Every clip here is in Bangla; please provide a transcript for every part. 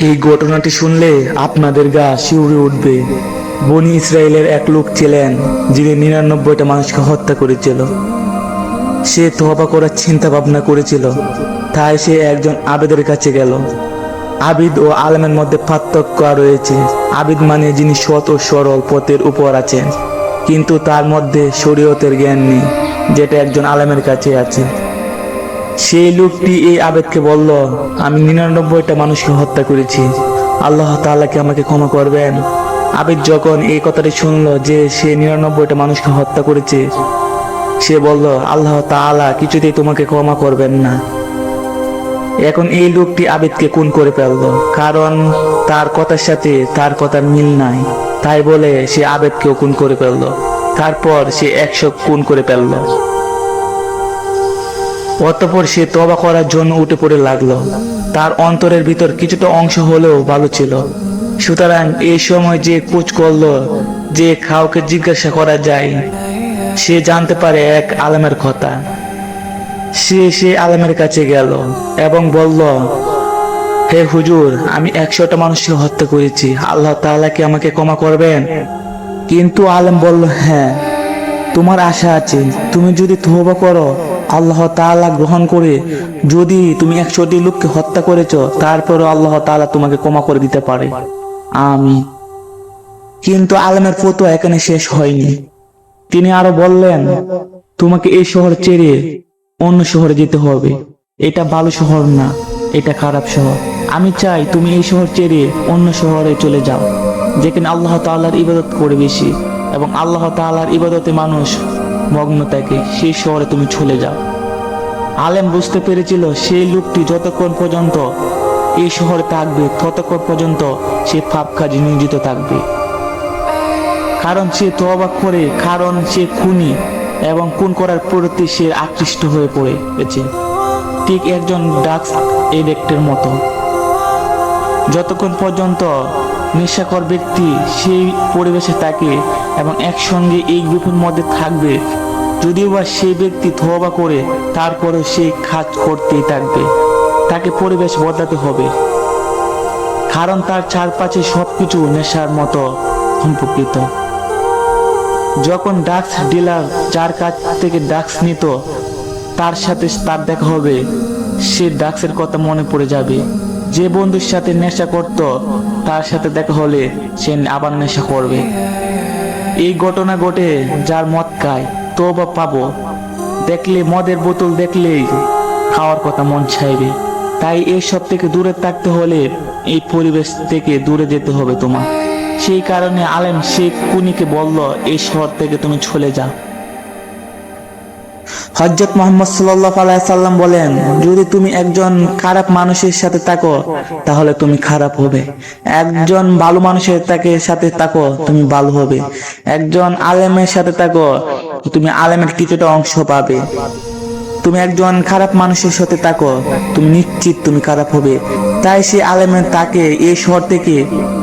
এই ঘটনাটি শুনলে আপনাদের গা শিউরে উঠবে। বনি ইসরায়েলের এক লোক ছিলেন যিনি ৯৯টা মানুষকে হত্যা করেছিল। সে তওবা করার চিন্তা ভাবনা করেছিল, তাই সে একজন আবেদের কাছে গেল। আবিদ ও আলেমের মধ্যে পার্থক্য রয়েছে। আবিদ মানে যিনি সৎ ও সরল পথের উপর আছেন, কিন্তু তার মধ্যে শরীয়তের জ্ঞান নেই, যেটা একজন আলেমের কাছে আছে। সেই লোকটি এই আবেদকে বলল, আমি ৯৯টা মানুষকে হত্যা করেছি, আল্লাহ তাআলা কি আমাকে ক্ষমা করবেন? আবেদ যখন এই কথাটি শুনলো যে সে ৯৯টা মানুষকে হত্যা করেছে, সে বলল, আল্লাহ তাআলা কিছুতেই তোমাকে ক্ষমা করবেন না। এখন এই লোকটি আবেদকে খুন করে ফেলল, কারণ তার কথার সাথে তার কথার মিল নাই। তাই বলে সে আবেদকেও খুন করে ফেলল। তারপর সে ১০০ খুন করে ফেলল। অতঃপর সে তওবা করার জন্য উঠে পড়ে লাগলো। তার অন্তরের ভিতর কিছুটা অংশ হলেও ভালো ছিল। সুতরাং এই সময় যে খোঁজ করলো, যে কাউকে জিজ্ঞাসা করা যায়, সে জানতে পারে এক আলেমের কথা। সে আলেমের কাছে গেল এবং বলল, হে হুজুর, আমি ১০০টা মানুষকে হত্যা করেছি, আল্লাহ তাআলা কি আমাকে ক্ষমা করবেন? কিন্তু আলেম বলল, হ্যাঁ, তোমার আশা আছে। তুমি যদি তওবা করো, আল্লাহ তাআলা গ্রহণ করে, যদি তুমি ১০০টি লোককে হত্যা করেছো, তারপরে আল্লাহ তাআলা তোমাকে ক্ষমা করে দিতে পারে। আমিন। কিন্তু আলেমের ফতোয়া এখানে শেষ হয়নি। তিনি আরো বললেন, তোমাকে এই শহর ছেড়ে অন্য শহরে যেতে হবে। এটা ভালো শহর না, এটা খারাপ শহর। আমি চাই তুমি এই শহর ছেড়ে অন্য শহরে চলে যাও, যেখানে আল্লাহ তাআলার ইবাদত করে বেশি এবং আল্লাহ তাআলার ইবাদতে মানুষ মগ্ন থাকে, সেই শহরে তুমি চলে যাও। আলেম বুঝতে পেরেছিল সেই লোকটি যতক্ষণ পর্যন্ত এই শহরে থাকবে, ততক্ষণ পর্যন্ত সে পাপ কাজে নিয়োজিত থাকবে। কারণ সে তওবা করে, কারণ সে খুনি এবং খুন করার প্রতি সে আকৃষ্ট হয়ে পড়েছে, ঠিক একজন ড্রাগস এডিক্টের মতো। যতক্ষণ পর্যন্ত নেশাখোর ব্যক্তি সেই পরিবেশে থাকে এবং একসঙ্গে এই গ্রুপের মধ্যে থাকবে, যদিও বা সেই ব্যক্তি তওবা করে, তারপরে সেই কাজ করতেই থাকবে। তাকে পরিবেশ বদলাতে হবে, কারণ তার চারপাশে সবকিছু নেশার মতো সম্পর্কিত। যখন ড্রাগস ডিলার যার কাছ থেকে ড্রাগস নিত, তার সাথে তার দেখা হবে, সে ড্রাগসের কথা মনে পড়ে যাবে। যে বন্ধুর সাথে নেশা করত, তার সাথে দেখা হলে সে আবার নেশা করবে। এই ঘটনা ঘটে যার মদ খায়, তওবা পাবো দেখলে, মদের বোতল দেখলেই খাওয়ার কথা মন চাইবে। তাই এইসব থেকে দূরে থাকতে হলে এই পরিবেশ থেকে দূরে যেতে হবে তোমার। সেই কারণে আলেম সেই খুনিকে বলল, এই শহর থেকে তুমি চলে যাও। হযরত মুহাম্মদ সাল্লাল্লাহু আলাইহি সাল্লাম বলেন, যদি তুমি একজন খারাপ মানুষের সাথে থাকো, তাহলে তুমি খারাপ হবে। একজন ভালো মানুষের সাথে থাকো, তুমি ভালো হবে। একজন আলেমের সাথে থাকো, তুমি আলেমের কিছুটা অংশ পাবে। তুমি একজন খারাপ মানুষের সাথে থাকো, তুমি নিশ্চিত তুমি খারাপ হবে। তাই সে আলেমের তাকে এই শহর থেকে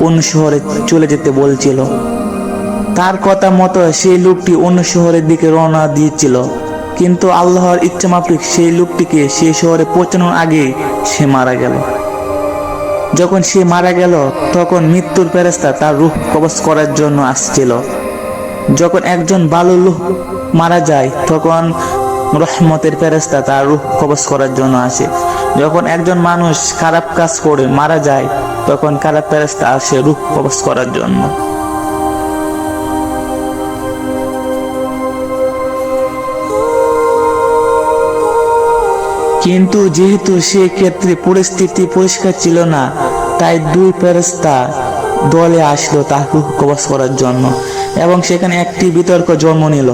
অন্য শহরে চলে যেতে বলছিল। তার কথা মতো সেই লোকটি অন্য শহরের দিকে রওনা দিয়েছিল, কিন্তু আল্লাহর ইচ্ছা মাফিক সেই লোকটিকে সেই শহরে পৌঁছানোর আগে সে মারা গেল। যখন সে মারা গেল, তখন মৃত্যুর ফেরেশতা তার রূহ কবজ করার জন্য আসছিল। যখন একজন ভালো লোক মারা যায়, তখন রহমতের ফেরেশতা তার রূহ কবজ করার জন্য আসে। যখন একজন মানুষ খারাপ কাজ করে মারা যায়, তখন খারাপ ফেরেশতা আসে রূহ কবজ করার জন্য। কিন্তু যেহেতু সে ক্ষেত্রে পরিস্থিতি পরিষ্কার ছিল না, তাই দুই ফেরেশতা দলে আসলো তার রূহ কবজ করার জন্য, এবং সেখানে একটি বিতর্ক জন্ম নিল।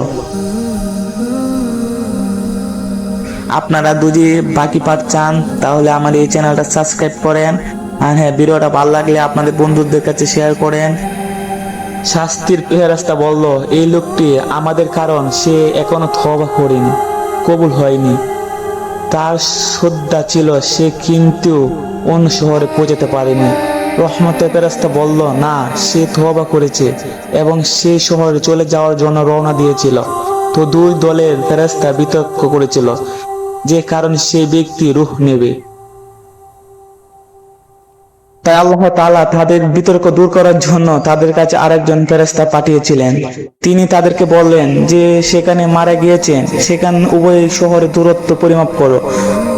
আপনারা যদি বাকি পার্ট চান, তাহলে আমার এই চ্যানেলটা সাবস্ক্রাইব করেন, আর হ্যাঁ, ভিডিওটা ভালো লাগলে আপনাদের বন্ধুদের কাছে শেয়ার করেন। শাস্তির ফেরেশতা বলল, এই লোকটি আমাদের, কারণ সে এখনো তওবা করেনি, কবুল হয়নি। তার শ্রদ্ধা ছিল, সে কিন্তু অন্য শহরে পৌঁছাতে পারেনি। রহমতের ফেরেশতা বলল, না, সে তওবা করেছে এবং সে শহরে চলে যাওয়ার জন্য রওনা দিয়েছিল। তো দুই দলের ফেরেশতা বিতর্ক করেছিল যে কারণে সেই ব্যক্তি রূহ নেবে। তাই আল্লাহ তাআলা তাদের বিতর্ক দূর করার জন্য তাদের কাছে আরেকজন ফেরেশতা পাঠিয়েছিলেন। তিনি তাদেরকে বললেন যে সেখানে মারা গিয়েছেন সেখানে উভয় শহরের দূরত্ব পরিমাপ করো।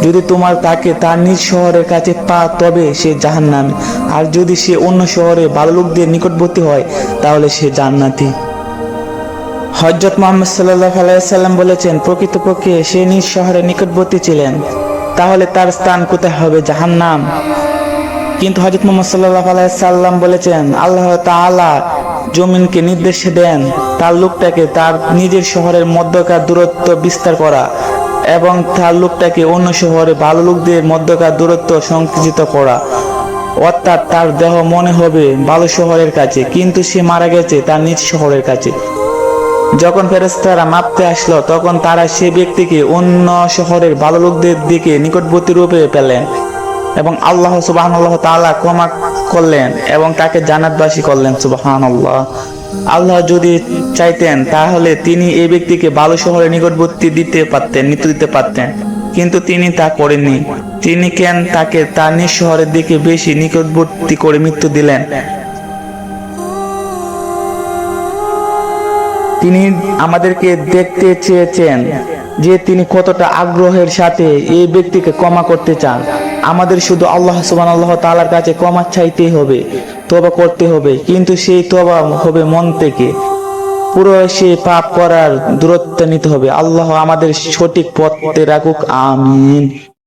যদি তোমার তাকে তার নিজ শহরের কাছে তবে সে জাহান্নামী, আর যদি সে অন্য শহরে ভালো লোকদের নিকটবর্তী হয় তাহলে সে জান্নাতি। হযরত মুহাম্মদ সাল্লাল্লাহু আলাইহি সাল্লাম বলেছেন, প্রকৃতপক্ষে সে নিজ শহরের নিকটবর্তী ছিলেন, তাহলে তার স্থান কোথায় হবে? জাহান্নাম। কিন্তু হযরত মুহাম্মদ সাল্লাল্লাহু আলাইহি সাল্লাম বলেছেন, আল্লাহ তাআলা জমিনকে নির্দেশ দেন তার লোকটাকে তার নিজের শহরের মধ্যকার দূরত্ব বিস্তার করা এবং তার লোকটাকে অন্য শহরে ভালো লোকদের মধ্যকার দূরত্ব সংকুচিত করা। অর্থাৎ তার দেহ মনে হবে ভালো শহরের কাছে, কিন্তু সে মারা গেছে তার নিজ শহরের কাছে। যখন ফেরেশতারা মাপতে আসলো তখন তারা সে ব্যক্তিকে অন্য শহরের ভালো লোকদের দিকে নিকটবর্তী রূপে পেলেন এবং আল্লাহ সুবহানাহু ওয়া তাআলা ক্ষমা করলেন এবং তাকে জান্নাতবাসী করলেন। সুবহানাল্লাহ। আল্লাহ যদি চাইতেন তাহলে তিনি এই ব্যক্তিকে ভালো শহরে নিকটবর্তী মৃত্যু দিতে পারতেন, কিন্তু তিনি তা করেননি। তিনি কেন তাকে তার নিজ শহরের দিকে বেশি নিকটবর্তী করে মৃত্যু দিলেন? তিনি আমাদেরকে দেখতে চেয়েছেন যে তিনি কতটা আগ্রহের সাথে এই ব্যক্তিকে ক্ষমা করতে চান। আমাদের শুধু আল্লাহ সুবহানাহু ওয়া তাআলার কাছে ক্ষমা চাইতেই হবে, তওবা করতে হবে, কিন্তু সেই তওবা হবে মন থেকে। পুরো সে পাপ করার দূরত্ব নিতে হবে। আল্লাহ আমাদের সঠিক পথে রাখুক। আমিন।